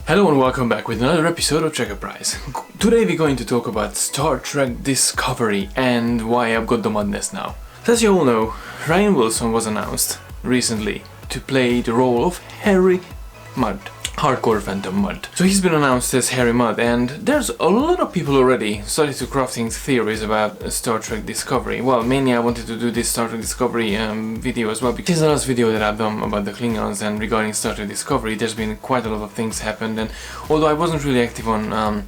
Hello and welcome back with another episode of TREKKERPRISE. Today we're going to talk about Star Trek Discovery and why I've got the Muddness now. As you all know, Ryan Wilson was announced recently to play the role of Harry Mudd, Hardcore Phantom Mudd. So he's been announced as Harry Mudd, and there's a lot of people already started to crafting theories about Star Trek Discovery. Well, mainly I wanted to do this Star Trek Discovery video as well, because this is the last video that I've done about the Klingons, and regarding Star Trek Discovery there's been quite a lot of things happened, and although I wasn't really active on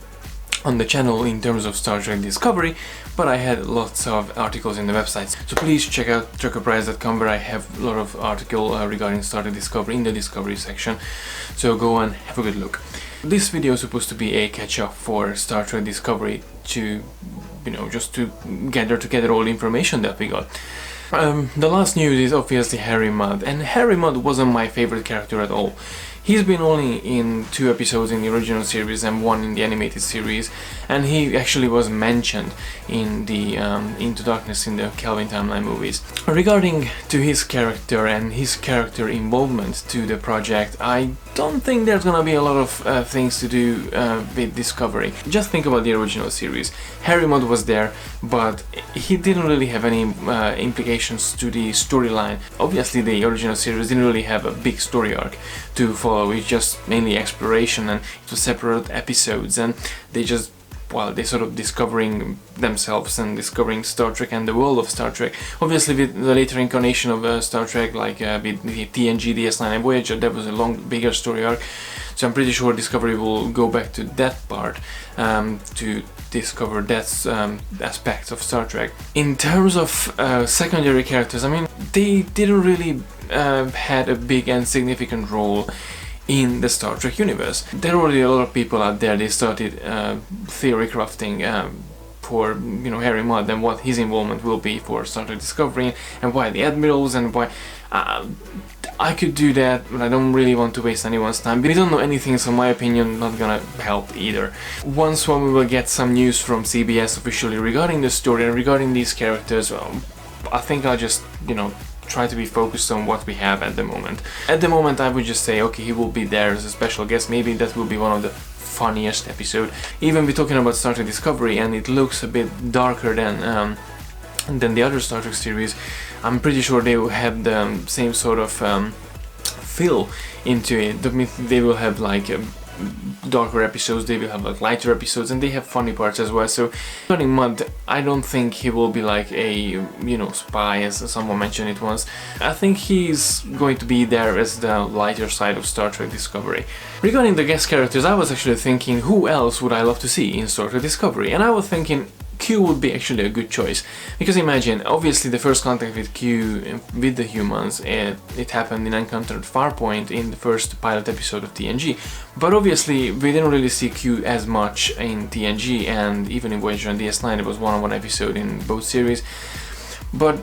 the channel in terms of Star Trek Discovery, but I had lots of articles in the websites. So please check out TREKKERPRISE.com, where I have a lot of articles regarding Star Trek Discovery in the Discovery section. So go and have a good look. This video is supposed to be a catch-up for Star Trek Discovery to, just to gather together all the information that we got. The last news is obviously Harry Mudd, and Harry Mudd wasn't my favorite character at all. He's been only in 2 episodes in the original series and 1 in the animated series, and he actually was mentioned in the Into Darkness in the Kelvin Timeline movies. Regarding to his character and his character involvement to the project, I don't think there's gonna be a lot of things to do with Discovery. Just think about the original series. Harry Mudd was there, but he didn't really have any implications to the storyline. Obviously the original series didn't really have a big story arc to follow. It's just mainly exploration, and it was separate episodes, and they just, well, they sort of discovering themselves and discovering Star Trek and the world of Star Trek. Obviously with the later incarnation of Star Trek, like with the TNG, DS9 and Voyager, that was a bigger story arc. So I'm pretty sure Discovery will go back to that part to discover that aspect of Star Trek. In terms of secondary characters, I mean, they didn't really had a big and significant role in the Star Trek universe. There were already a lot of people out there. They started theory crafting for Harry Mudd and what his involvement will be for Star Trek Discovery, and why the admirals, and why I could do that, but I don't really want to waste anyone's time. We don't know anything, so my opinion not gonna help either. Once we will get some news from CBS officially regarding the story and regarding these characters, I think I'll just try to be focused on what we have at the moment. At the moment I would just say, okay, he will be there as a special guest. Maybe that will be one of the funniest episode. Even we're talking about Star Trek Discovery, and it looks a bit darker than the other Star Trek series. I'm pretty sure they will have the same sort of feel into it. That means they will have like darker episodes, they will have like lighter episodes, and they have funny parts as well. So regarding Mudd, I don't think he will be like a spy, as someone mentioned it once. I think he's going to be there as the lighter side of Star Trek Discovery. Regarding the guest characters, I was actually thinking, who else would I love to see in Star Trek Discovery? And I was thinking Q would be actually a good choice, because imagine, obviously the first contact with Q with the humans, it happened in Encounter at Farpoint in the first pilot episode of TNG, but obviously we didn't really see Q as much in TNG, and even in Voyager and DS9 it was one-on-one episode in both series. But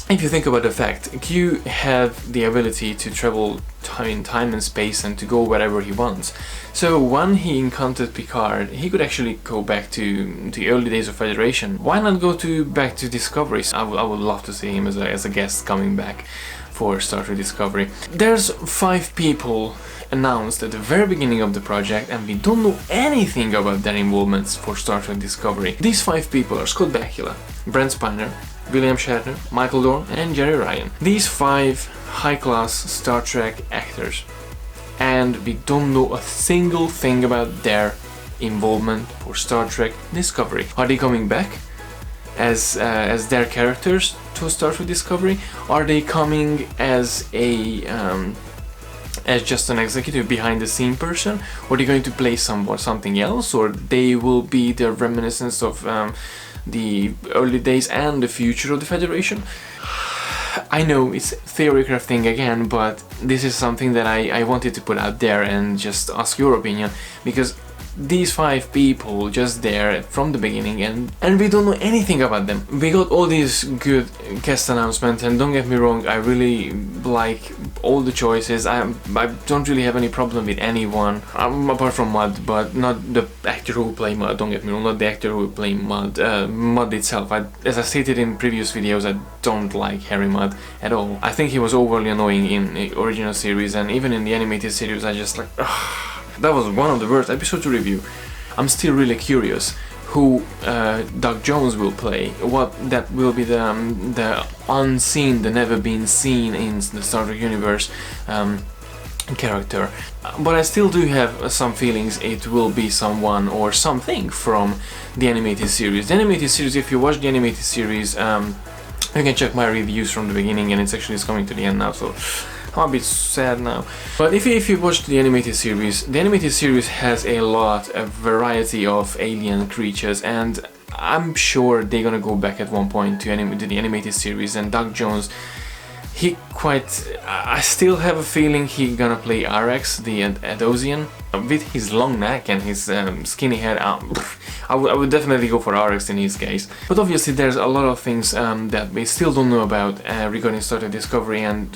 if you think about the fact, Q had the ability to travel in time and space and to go wherever he wants. So when he encountered Picard, he could actually go back to the early days of Federation. Why not go back to Discovery? I would love to see him as a guest coming back for Star Trek Discovery. There's 5 people announced at the very beginning of the project, and we don't know anything about their involvements for Star Trek Discovery. These 5 people are Scott Bakula, Brent Spiner, William Shatner, Michael Dorn and Jerry Ryan. These 5 high-class Star Trek actors, and we don't know a single thing about their involvement for Star Trek Discovery. Are they coming back as their characters to Star Trek Discovery? Are they coming as just an executive behind the scene person? Or are they going to play something else? Or they will be the reminiscence of the early days and the future of the Federation? I know it's theory crafting again, but this is something that I wanted to put out there and just ask your opinion, because these 5 people just there from the beginning, and we don't know anything about them. We got all these good cast announcements, and don't get me wrong, I really like all the choices. I don't really have any problem with anyone apart from Mudd, but not the actor who played Mudd. Don't get me wrong, not the actor who played Mudd. Mudd itself, as I stated in previous videos, I don't like Harry Mudd at all. I think he was overly annoying in the original series, and even in the animated series I just like, ugh. that was one of the worst episodes to review. I'm still really curious who Doug Jones will play, what that will be the unseen, the never been seen in the Star Trek universe character. But I still do have some feelings it will be someone or something from the animated series. The animated series, if you watch the animated series, you can check my reviews from the beginning, and it's coming to the end now, so I'm a bit sad now. But if you watch the animated series has a variety of alien creatures, and I'm sure they're gonna go back at one point to the animated series, and Doug Jones, I still have a feeling he gonna play RX, the Adosian, with his long neck and his skinny head. I would definitely go for RX in his case. But obviously there's a lot of things that we still don't know about regarding Star Trek Discovery and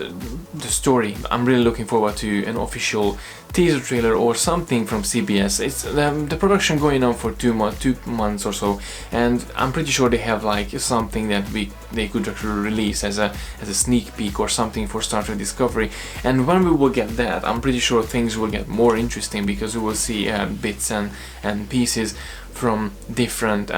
the story. I'm really looking forward to an official teaser trailer or something from CBS. It's the production going on for 2 months or so, and I'm pretty sure they have like something that they could actually release as a sneak peek or something for Star Trek Discovery. And when we will get that, I'm pretty sure things will get more interesting, because we will see bits and pieces from different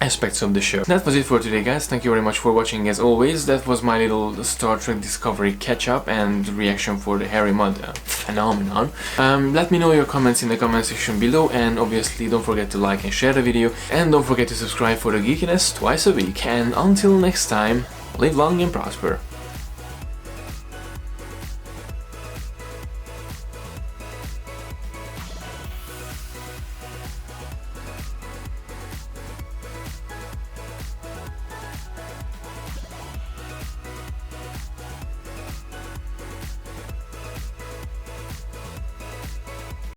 aspects of the show. That was it for today, guys. Thank you very much for watching. As always, that was my little Star Trek Discovery catch-up and reaction for the Harry Mudd phenomenon. Let me know your comments in the comment section below, and obviously don't forget to like and share the video, and don't forget to subscribe for the geekiness twice a week. And until next time, live long and prosper.